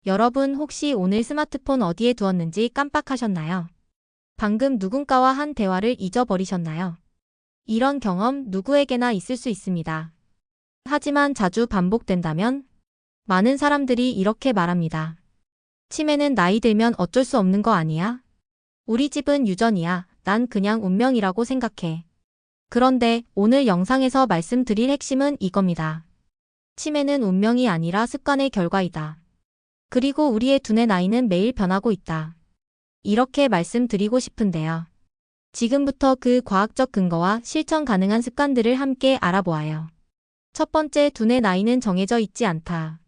여러분 혹시 오늘 스마트폰 어디에 두었는지 깜빡하셨나요? 방금 누군가와 한 대화를 잊어버리셨나요? 이런 경험 누구에게나 있을 수 있습니다. 하지만 자주 반복된다면 많은 사람들이 이렇게 말합니다. 치매는 나이 들면 어쩔 수 없는 거 아니야? 우리 집은 유전이야. 난 그냥 운명이라고 생각해. 그런데 오늘 영상에서 말씀드릴 핵심은 이겁니다. 치매는 운명이 아니라 습관의 결과이다. 그리고 우리의 두뇌 나이는 매일 변하고 있다. 이렇게 말씀드리고 싶은데요. 지금부터 그 과학적 근거와 실천 가능한 습관들을 함께 알아보아요. 첫 번째, 두뇌 나이는 정해져 있지 않다.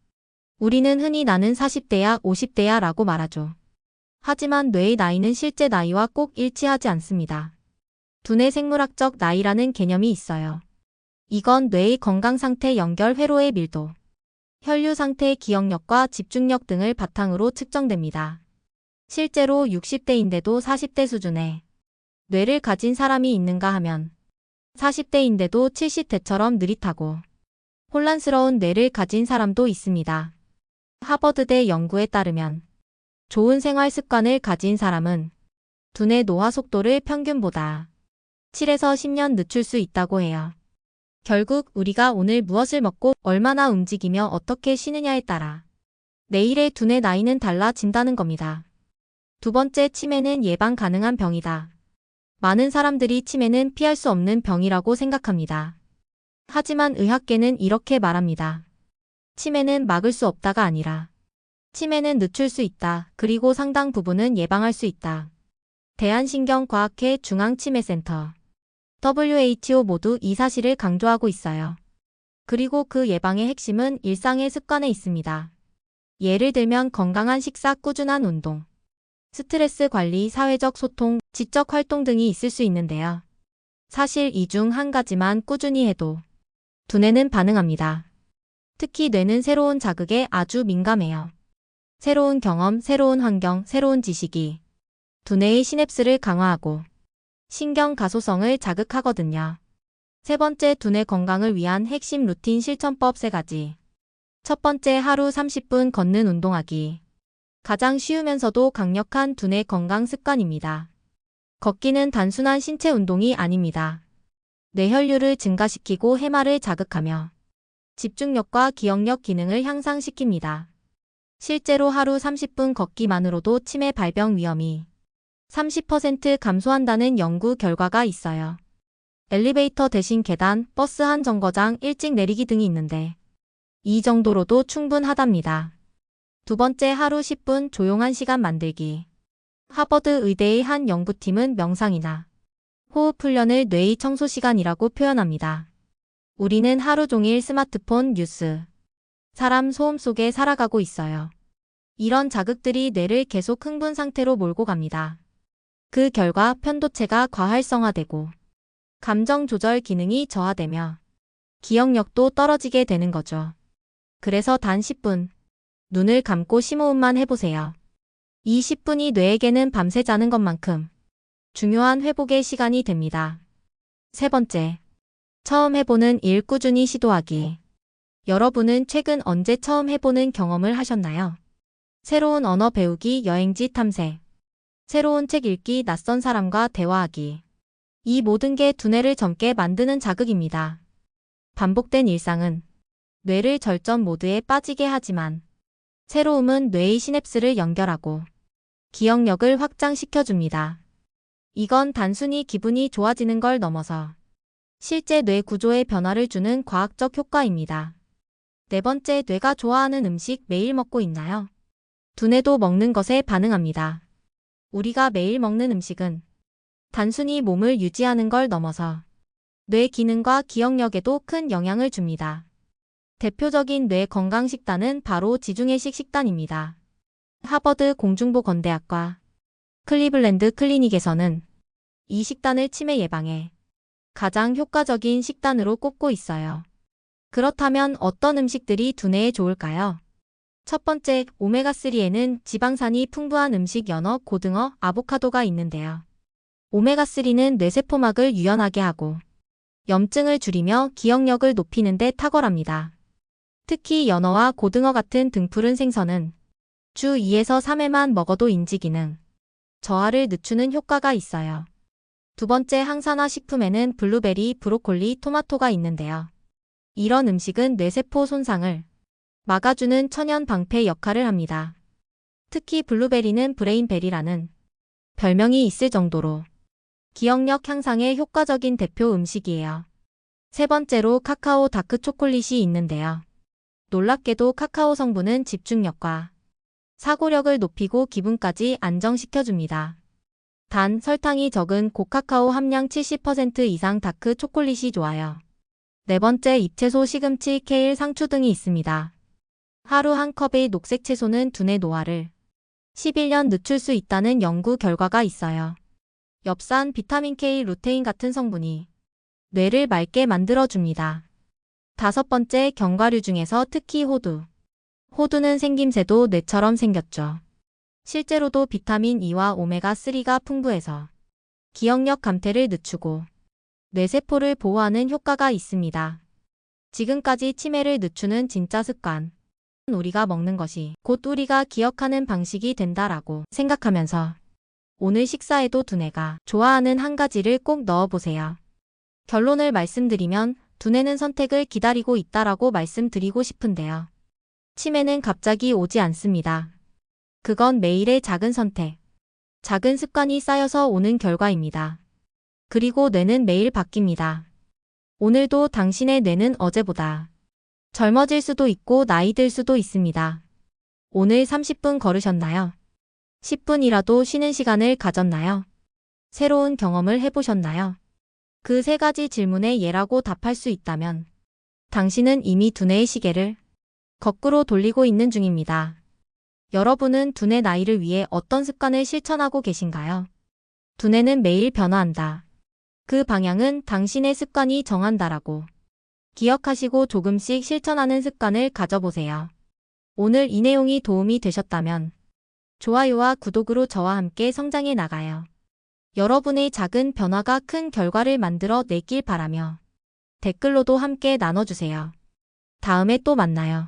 우리는 흔히 나는 40대야, 50대야 라고 말하죠. 하지만 뇌의 나이는 실제 나이와 꼭 일치하지 않습니다. 두뇌 생물학적 나이라는 개념이 있어요. 이건 뇌의 건강 상태, 연결 회로의 밀도, 혈류 상태, 기억력과 집중력 등을 바탕으로 측정됩니다. 실제로 60대인데도 40대 수준의 뇌를 가진 사람이 있는가 하면 40대인데도 70대처럼 느릿하고 혼란스러운 뇌를 가진 사람도 있습니다. 하버드대 연구에 따르면 좋은 생활 습관을 가진 사람은 두뇌 노화 속도를 평균보다 7에서 10년 늦출 수 있다고 해요. 결국 우리가 오늘 무엇을 먹고 얼마나 움직이며 어떻게 쉬느냐에 따라 내일의 두뇌 나이는 달라진다는 겁니다. 두 번째, 치매는 예방 가능한 병이다. 많은 사람들이 치매는 피할 수 없는 병이라고 생각합니다. 하지만 의학계는 이렇게 말합니다. 치매는 막을 수 없다가 아니라 치매는 늦출 수 있다. 그리고 상당 부분은 예방할 수 있다. 대한신경과학회 중앙치매센터 WHO 모두 이 사실을 강조하고 있어요. 그리고 그 예방의 핵심은 일상의 습관에 있습니다. 예를 들면 건강한 식사, 꾸준한 운동, 스트레스 관리, 사회적 소통, 지적 활동 등이 있을 수 있는데요. 사실 이 중 한 가지만 꾸준히 해도 두뇌는 반응합니다. 특히 뇌는 새로운 자극에 아주 민감해요. 새로운 경험, 새로운 환경, 새로운 지식이 두뇌의 시냅스를 강화하고 신경 가소성을 자극하거든요. 세 번째, 두뇌 건강을 위한 핵심 루틴 실천법 3가지. 첫 번째, 하루 30분 걷는 운동하기. 가장 쉬우면서도 강력한 두뇌 건강 습관입니다. 걷기는 단순한 신체 운동이 아닙니다. 뇌혈류를 증가시키고 해마를 자극하며 집중력과 기억력 기능을 향상시킵니다. 실제로 하루 30분 걷기만으로도 치매 발병 위험이 30% 감소한다는 연구 결과가 있어요. 엘리베이터 대신 계단, 버스 한 정거장 일찍 내리기 등이 있는데 이 정도로도 충분하답니다. 두 번째, 하루 10분 조용한 시간 만들기. 하버드 의대의 한 연구팀은 명상이나 호흡 훈련을 뇌의 청소 시간이라고 표현합니다. 우리는 하루 종일 스마트폰, 뉴스, 사람 소음 속에 살아가고 있어요. 이런 자극들이 뇌를 계속 흥분 상태로 몰고 갑니다. 그 결과 편도체가 과활성화되고 감정 조절 기능이 저하되며 기억력도 떨어지게 되는 거죠. 그래서 단 10분, 눈을 감고 심호흡만 해보세요. 이 10분이 뇌에게는 밤새 자는 것만큼 중요한 회복의 시간이 됩니다. 세 번째, 처음 해보는 일 꾸준히 시도하기. 여러분은 최근 언제 처음 해보는 경험을 하셨나요? 새로운 언어 배우기, 여행지 탐색, 새로운 책 읽기, 낯선 사람과 대화하기. 이 모든 게 두뇌를 젊게 만드는 자극입니다. 반복된 일상은 뇌를 절전 모드에 빠지게 하지만 새로움은 뇌의 시냅스를 연결하고 기억력을 확장시켜줍니다. 이건 단순히 기분이 좋아지는 걸 넘어서 실제 뇌 구조에 변화를 주는 과학적 효과입니다. 네 번째, 뇌가 좋아하는 음식 매일 먹고 있나요? 두뇌도 먹는 것에 반응합니다. 우리가 매일 먹는 음식은 단순히 몸을 유지하는 걸 넘어서 뇌 기능과 기억력에도 큰 영향을 줍니다. 대표적인 뇌 건강 식단은 바로 지중해식 식단입니다. 하버드 공중보건대학과 클리블랜드 클리닉에서는 이 식단을 치매 예방에 가장 효과적인 식단으로 꼽고 있어요. 그렇다면 어떤 음식들이 두뇌에 좋을까요? 첫 번째, 오메가3에는 지방산이 풍부한 음식 연어, 고등어, 아보카도가 있는데요. 오메가3는 뇌세포막을 유연하게 하고 염증을 줄이며 기억력을 높이는 데 탁월합니다. 특히 연어와 고등어 같은 등푸른 생선은 주 2에서 3회만 먹어도 인지 기능 저하를 늦추는 효과가 있어요. 두 번째 항산화 식품에는 블루베리, 브로콜리, 토마토가 있는데요. 이런 음식은 뇌세포 손상을 막아주는 천연 방패 역할을 합니다. 특히 블루베리는 브레인베리라는 별명이 있을 정도로 기억력 향상에 효과적인 대표 음식이에요. 세 번째로 카카오 다크 초콜릿이 있는데요. 놀랍게도 카카오 성분은 집중력과 사고력을 높이고 기분까지 안정시켜줍니다. 단, 설탕이 적은 고카카오 함량 70% 이상 다크 초콜릿이 좋아요. 네 번째, 잎채소, 시금치, 케일, 상추 등이 있습니다. 하루 한 컵의 녹색 채소는 두뇌 노화를 11년 늦출 수 있다는 연구 결과가 있어요. 엽산, 비타민 K, 루테인 같은 성분이 뇌를 맑게 만들어줍니다. 다섯 번째, 견과류 중에서 특히 호두. 호두는 생김새도 뇌처럼 생겼죠. 실제로도 비타민 E와 오메가3가 풍부해서 기억력 감퇴를 늦추고 뇌세포를 보호하는 효과가 있습니다. 지금까지 치매를 늦추는 진짜 습관. 우리가 먹는 것이 곧 우리가 기억하는 방식이 된다라고 생각하면서 오늘 식사에도 두뇌가 좋아하는 한 가지를 꼭 넣어보세요. 결론을 말씀드리면 두뇌는 선택을 기다리고 있다라고 말씀드리고 싶은데요. 치매는 갑자기 오지 않습니다. 그건 매일의 작은 선택, 작은 습관이 쌓여서 오는 결과입니다. 그리고 뇌는 매일 바뀝니다. 오늘도 당신의 뇌는 어제보다 젊어질 수도 있고 나이 들 수도 있습니다. 오늘 30분 걸으셨나요? 10분이라도 쉬는 시간을 가졌나요? 새로운 경험을 해보셨나요? 그 세 가지 질문에 예라고 답할 수 있다면 당신은 이미 두뇌의 시계를 거꾸로 돌리고 있는 중입니다. 여러분은 두뇌 나이를 위해 어떤 습관을 실천하고 계신가요? 두뇌는 매일 변화한다. 그 방향은 당신의 습관이 정한다라고 기억하시고 조금씩 실천하는 습관을 가져보세요. 오늘 이 내용이 도움이 되셨다면 좋아요와 구독으로 저와 함께 성장해 나가요. 여러분의 작은 변화가 큰 결과를 만들어 내길 바라며 댓글로도 함께 나눠주세요. 다음에 또 만나요.